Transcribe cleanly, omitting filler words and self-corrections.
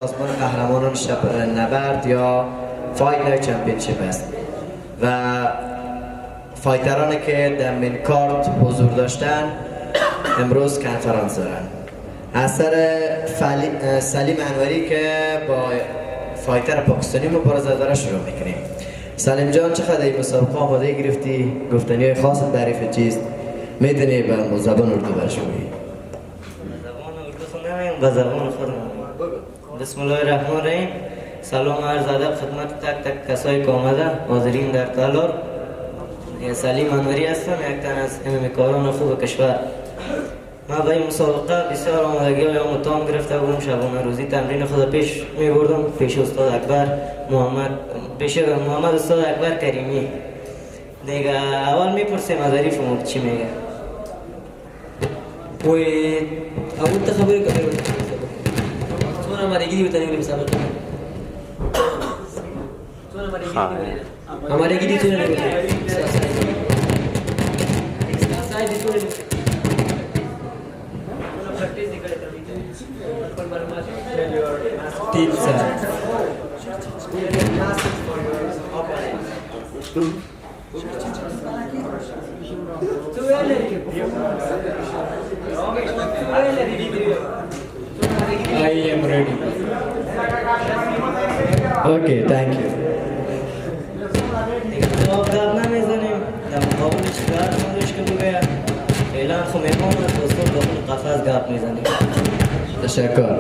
سازمان قهرمانان شب نبرد یا فایت نایت چمپیونشیپ است و فایترانی که در مین کارت حضور داشتن امروز کنفرانس دارن. از سر سلیم انوری که با فایتر پاکستانی مبارزه داره شروع میکنیم. سلیم جان، چقدر این مسابقه آماده گرفتی؟ گفتنی خاص تعریف چیست؟ میتونی به زبان اردو برش بگی؟ زبان اردو خوندم به زبان خودم. بسم الله الرحمن الرحیم. سلام عرض ادب خدمت تک کسایی که آمده حاضرین در تالار. سلیم انوری هستم، یک تن از کاران خوب کشور. من به این مسابقه بسیار آمادگی و متام گرفته بودم. شبانه روزی تمرین خود پیش می بردم پیش استاد اکبر محمد استاد اکبر کریمی. دیگه اول میپرسیم از ظریفمون چی میگه. Pues aún te acabo de cambiar Suena amarillo y también sabes. Suena amarillo. Amarillo y suena Pizza. I am ready. Okay, thank you. جواب نمیزنیم در مقابل چیکار نداشت که بگه اعلان خو میکنم دوستان داخل قفس گپ میزنیم. تشکر.